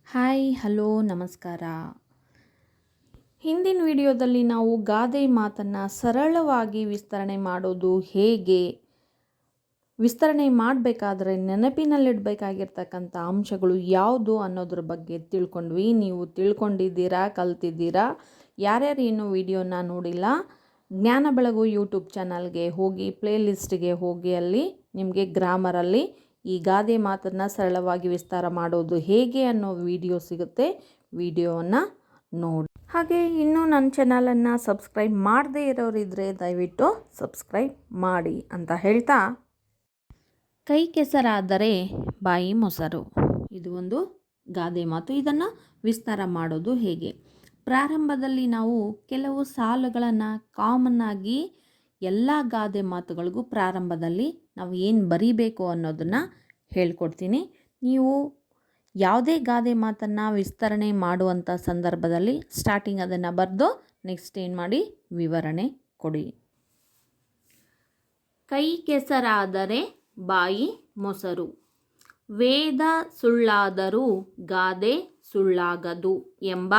Hi hello ನಮಸ್ಕಾರ. ಹಿಂದಿನ ವಿಡಿಯೋದಲ್ಲಿ ನಾವು ಗಾದೆ ಮಾತನ್ನು ಸರಳವಾಗಿ ವಿಸ್ತರಣೆ ಮಾಡೋದು ಹೇಗೆ, ವಿಸ್ತರಣೆ ಮಾಡಬೇಕಾದ್ರೆ ನೆನಪಿನಲ್ಲಿಡಬೇಕಾಗಿರ್ತಕ್ಕಂಥ ಅಂಶಗಳು ಯಾವುದು ಅನ್ನೋದ್ರ ಬಗ್ಗೆ ತಿಳ್ಕೊಂಡ್ವಿ. ನೀವು ತಿಳ್ಕೊಂಡಿದ್ದೀರಾ, ಕಲ್ತಿದ್ದೀರಾ. ಯಾರ್ಯಾರು ಇನ್ನೂ ವಿಡಿಯೋನ ನೋಡಿಲ್ಲ, ಜ್ಞಾನ ಬೆಳಗು ಯೂಟ್ಯೂಬ್ ಚಾನಲ್ಗೆ ಹೋಗಿ, ಪ್ಲೇಲಿಸ್ಟ್ಗೆ ಹೋಗಿ, ಅಲ್ಲಿ ನಿಮಗೆ ಗ್ರಾಮರಲ್ಲಿ ಈ ಗಾದೆ ಮಾತನ್ನು ಸರಳವಾಗಿ ವಿಸ್ತಾರ ಮಾಡೋದು ಹೇಗೆ ಅನ್ನೋ ವಿಡಿಯೋ ಸಿಗುತ್ತೆ. ವಿಡಿಯೋವನ್ನು ನೋಡಿ. ಹಾಗೆ ಇನ್ನೂ ನನ್ನ ಚಾನಲನ್ನು ಸಬ್ಸ್ಕ್ರೈಬ್ ಮಾಡದೇ ಇರೋರಿದ್ದರೆ ದಯವಿಟ್ಟು ಸಬ್ಸ್ಕ್ರೈಬ್ ಮಾಡಿ ಅಂತ ಹೇಳ್ತಾ, ಕೈ ಕೆಸರಾದರೆ ಬಾಯಿ ಮೊಸರು, ಇದು ಒಂದು ಗಾದೆ ಮಾತು. ಇದನ್ನು ವಿಸ್ತಾರ ಮಾಡೋದು ಹೇಗೆ? ಪ್ರಾರಂಭದಲ್ಲಿ ನಾವು ಕೆಲವು ಸಾಲುಗಳನ್ನು ಕಾಮನ್ ಆಗಿ ಎಲ್ಲ ಗಾದೆ ಮಾತುಗಳಿಗೂ ಪ್ರಾರಂಭದಲ್ಲಿ ನಾವು ಏನು ಬರೀಬೇಕು ಅನ್ನೋದನ್ನು ಹೇಳ್ಕೊಡ್ತೀನಿ. ನೀವು ಯಾವುದೇ ಗಾದೆ ಮಾತನ್ನು ವಿಸ್ತರಣೆ ಮಾಡುವಂಥ ಸಂದರ್ಭದಲ್ಲಿ ಸ್ಟಾರ್ಟಿಂಗ್ ಅದನ್ನು ಬರೆದು ನೆಕ್ಸ್ಟ್ ಏನು ಮಾಡಿ ವಿವರಣೆ ಕೊಡಿ. ಕೈ ಕೆಸರಾದರೆ ಬಾಯಿ ಮೊಸರು, ವೇದ ಸುಳ್ಳಾದರೂ ಗಾದೆ ಸುಳ್ಳಾಗದು ಎಂಬ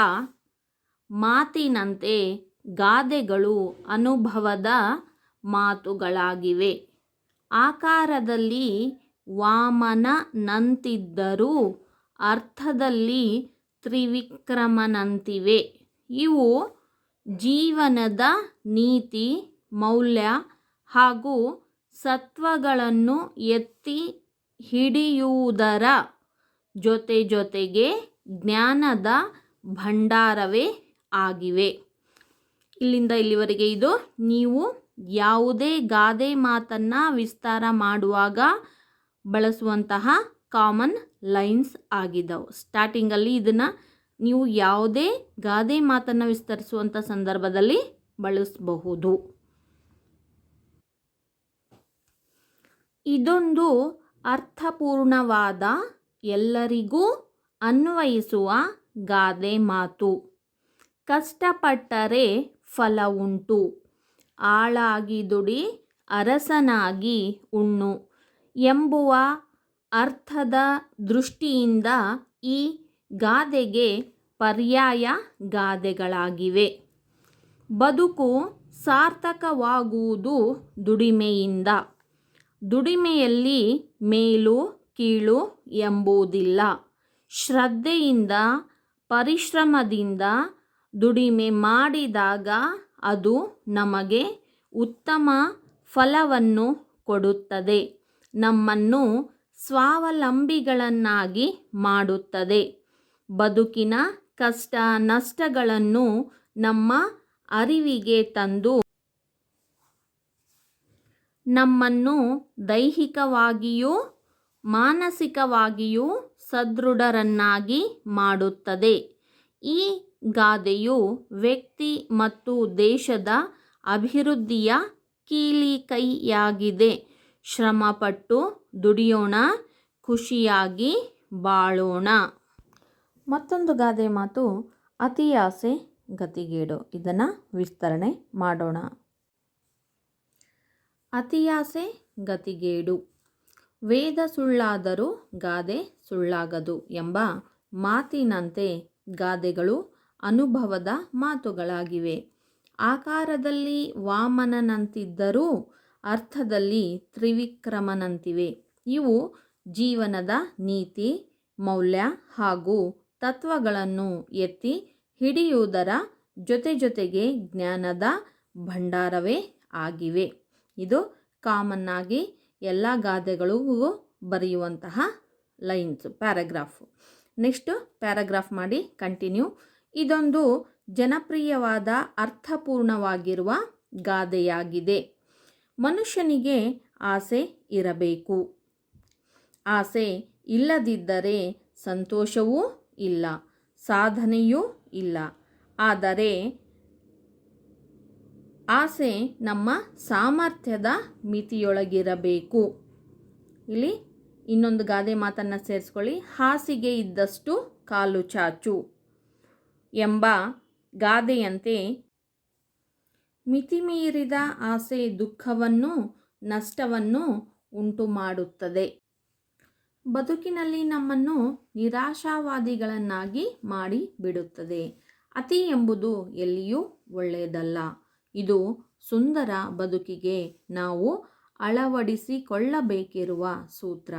ಮಾತಿನಂತೆ ಗಾದೆಗಳು ಅನುಭವದ ಮಾತುಗಳಾಗಿವೆ. ಆಕಾರದಲ್ಲಿ ವಾಮನನಂತಿದ್ದರೂ ಅರ್ಥದಲ್ಲಿ ತ್ರಿವಿಕ್ರಮನಂತಿವೆ. ಇವು ಜೀವನದ ನೀತಿ, ಮೌಲ್ಯ ಹಾಗೂ ಸತ್ವಗಳನ್ನು ಎತ್ತಿ ಹಿಡಿಯುವುದರ ಜೊತೆಗೆ ಜ್ಞಾನದ ಭಂಡಾರವೇ ಆಗಿವೆ. ಇಲ್ಲಿಂದ ಇಲ್ಲಿವರೆಗೆ ಇದು ನೀವು ಯಾವುದೇ ಗಾದೆ ಮಾತನ್ನು ವಿಸ್ತಾರ ಮಾಡುವಾಗ ಬಳಸುವಂತಹ ಕಾಮನ್ ಲೈನ್ಸ್ ಆಗಿದ್ದವು. ಸ್ಟಾರ್ಟಿಂಗಲ್ಲಿ ಇದನ್ನು ನೀವು ಯಾವುದೇ ಗಾದೆ ಮಾತನ್ನು ವಿಸ್ತರಿಸುವಂಥ ಸಂದರ್ಭದಲ್ಲಿ ಬಳಸಬಹುದು. ಇದೊಂದು ಅರ್ಥಪೂರ್ಣವಾದ, ಎಲ್ಲರಿಗೂ ಅನ್ವಯಿಸುವ ಗಾದೆ ಮಾತು. ಕಷ್ಟಪಟ್ಟರೆ ಫಲ ಉಂಟು, ಆಳಾಗಿ ದುಡಿ ಅರಸನಾಗಿ ಉಣ್ಣು ಎಂಬುವ ಅರ್ಥದ ದೃಷ್ಟಿಯಿಂದ ಈ ಗಾದೆಗೆ ಪರ್ಯಾಯ ಗಾದೆಗಳಾಗಿವೆ. ಬದುಕು ಸಾರ್ಥಕವಾಗುವುದು ದುಡಿಮೆಯಿಂದ. ದುಡಿಮೆಯಲ್ಲಿ ಮೇಲು ಕೀಳು ಎಂಬುದಿಲ್ಲ. ಶ್ರದ್ಧೆಯಿಂದ, ಪರಿಶ್ರಮದಿಂದ ದುಡಿಮೆ ಮಾಡಿದಾಗ ಅದು ನಮಗೆ ಉತ್ತಮ ಫಲವನ್ನು ಕೊಡುತ್ತದೆ, ನಮ್ಮನ್ನು ಸ್ವಾವಲಂಬಿಗಳನ್ನಾಗಿ ಮಾಡುತ್ತದೆ. ಬದುಕಿನ ಕಷ್ಟ ನಷ್ಟಗಳನ್ನು ನಮ್ಮ ಅರಿವಿಗೆ ತಂದು ನಮ್ಮನ್ನು ದೈಹಿಕವಾಗಿಯೂ ಮಾನಸಿಕವಾಗಿಯೂ ಸದೃಢರನ್ನಾಗಿ ಮಾಡುತ್ತದೆ. ಈ ಗಾದೆಯು ವ್ಯಕ್ತಿ ಮತ್ತು ದೇಶದ ಅಭಿವೃದ್ಧಿಯ ಕೀಲಿಕೈಯಾಗಿದೆ. ಶ್ರಮಪಟ್ಟು ದುಡಿಯೋಣ, ಖುಷಿಯಾಗಿ ಬಾಳೋಣ. ಮತ್ತೊಂದು ಗಾದೆ ಮಾತು, ಅತಿ ಆಸೆ ಗತಿಗೇಡು. ಇದನ್ನು ವಿಸ್ತರಣೆ ಮಾಡೋಣ. ಅತಿ ಆಸೆ ಗತಿಗೇಡು, ವೇದ ಸುಳ್ಳಾದರೂ ಗಾದೆ ಸುಳ್ಳಾಗದು ಎಂಬ ಮಾತಿನಂತೆ ಗಾದೆಗಳು ಅನುಭವದ ಮಾತುಗಳಾಗಿವೆ. ಆಕಾರದಲ್ಲಿ ವಾಮನನಂತಿದ್ದರೂ ಅರ್ಥದಲ್ಲಿ ತ್ರಿವಿಕ್ರಮನಂತಿವೆ. ಇವು ಜೀವನದ ನೀತಿ, ಮೌಲ್ಯ ಹಾಗೂ ತತ್ವಗಳನ್ನು ಎತ್ತಿ ಹಿಡಿಯುವುದರ ಜೊತೆಗೆ ಜ್ಞಾನದ ಭಂಡಾರವೇ ಆಗಿವೆ. ಇದು ಕಾಮನ್ ಆಗಿ ಎಲ್ಲ ಗಾದೆಗಳಿಗೂ ಬರೆಯುವಂತಹ ಲೈನ್ಸ್, ಪ್ಯಾರಾಗ್ರಾಫ್. ನೆಕ್ಸ್ಟ್ ಪ್ಯಾರಾಗ್ರಾಫ್ ಮಾಡಿ ಕಂಟಿನ್ಯೂ. ಇದೊಂದು ಜನಪ್ರಿಯವಾದ, ಅರ್ಥಪೂರ್ಣವಾಗಿರುವ ಗಾದೆಯಾಗಿದೆ. ಮನುಷ್ಯನಿಗೆ ಆಸೆ ಇರಬೇಕು. ಆಸೆ ಇಲ್ಲದಿದ್ದರೆ ಸಂತೋಷವೂ ಇಲ್ಲ, ಸಾಧನೆಯೂ ಇಲ್ಲ. ಆದರೆ ಆಸೆ ನಮ್ಮ ಸಾಮರ್ಥ್ಯದ ಮಿತಿಯೊಳಗಿರಬೇಕು. ಇಲ್ಲಿ ಇನ್ನೊಂದು ಗಾದೆ ಮಾತನ್ನು ಸೇರಿಸ್ಕೊಳ್ಳಿ. ಹಾಸಿಗೆ ಇದ್ದಷ್ಟು ಕಾಲು ಚಾಚು ಎಂಬ ಗಾದೆಯಂತೆ ಮಿತಿಮೀರಿದ ಆಸೆ ದುಃಖವನ್ನು, ನಷ್ಟವನ್ನು ಉಂಟು ಮಾಡುತ್ತದೆ. ಬದುಕಿನಲ್ಲಿ ನಮ್ಮನ್ನು ನಿರಾಶಾವಾದಿಗಳನ್ನಾಗಿ ಮಾಡಿ ಬಿಡುತ್ತದೆ. ಅತಿ ಎಂಬುದು ಎಲ್ಲಿಯೂ ಒಳ್ಳೆಯದಲ್ಲ. ಇದು ಸುಂದರ ಬದುಕಿಗೆ ನಾವು ಅಳವಡಿಸಿಕೊಳ್ಳಬೇಕಿರುವ ಸೂತ್ರ.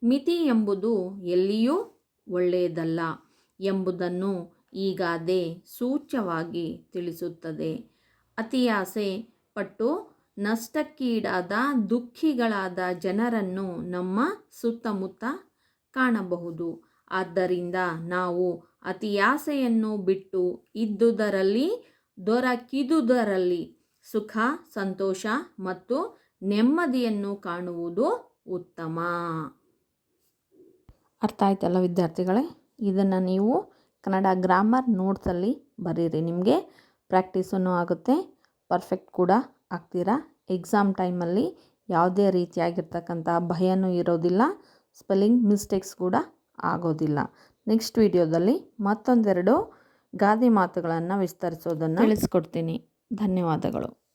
ಮಿತಿ ಎಂಬುದು ಎಲ್ಲಿಯೂ ಒಳ್ಳೆಯದಲ್ಲ ಎಂಬುದನ್ನು ಈ ಗಾದೆ ಸೂಚ್ಯವಾಗಿ ತಿಳಿಸುತ್ತದೆ. ಅತಿಯಾಸೆ ಪಟ್ಟು ನಷ್ಟಕ್ಕೀಡಾದ ದುಃಖಿಗಳಾದ ಜನರನ್ನು ನಮ್ಮ ಸುತ್ತಮುತ್ತ ಕಾಣಬಹುದು. ಆದ್ದರಿಂದ ನಾವು ಅತಿಯಾಸೆಯನ್ನು ಬಿಟ್ಟು ಇದ್ದುದರಲ್ಲಿ ದೊರಕಿದುದರಲ್ಲಿ ಸುಖ, ಸಂತೋಷ ಮತ್ತು ನೆಮ್ಮದಿಯನ್ನು ಕಾಣುವುದು ಉತ್ತಮ. ಅರ್ಥ ಆಯ್ತಲ್ಲ ವಿದ್ಯಾರ್ಥಿಗಳೇ? ಇದನ್ನು ನೀವು ಕನ್ನಡ ಗ್ರಾಮರ್ ನೋಟ್ಸಲ್ಲಿ ಬರೀರಿ. ನಿಮಗೆ ಪ್ರಾಕ್ಟೀಸನ್ನು ಆಗುತ್ತೆ, ಪರ್ಫೆಕ್ಟ್ ಕೂಡ ಆಗ್ತೀರಾ. ಎಕ್ಸಾಮ್ ಟೈಮಲ್ಲಿ ಯಾವುದೇ ರೀತಿಯಾಗಿರ್ತಕ್ಕಂಥ ಭಯನೂ ಇರೋದಿಲ್ಲ, ಸ್ಪೆಲ್ಲಿಂಗ್ ಮಿಸ್ಟೇಕ್ಸ್ ಕೂಡ ಆಗೋದಿಲ್ಲ. ನೆಕ್ಸ್ಟ್ ವಿಡಿಯೋದಲ್ಲಿ ಮತ್ತೊಂದೆರಡು ಗಾದೆ ಮಾತುಗಳನ್ನು ವಿಸ್ತರಿಸೋದನ್ನು ತಿಳಿಸ್ಕೊಡ್ತೀನಿ. ಧನ್ಯವಾದಗಳು.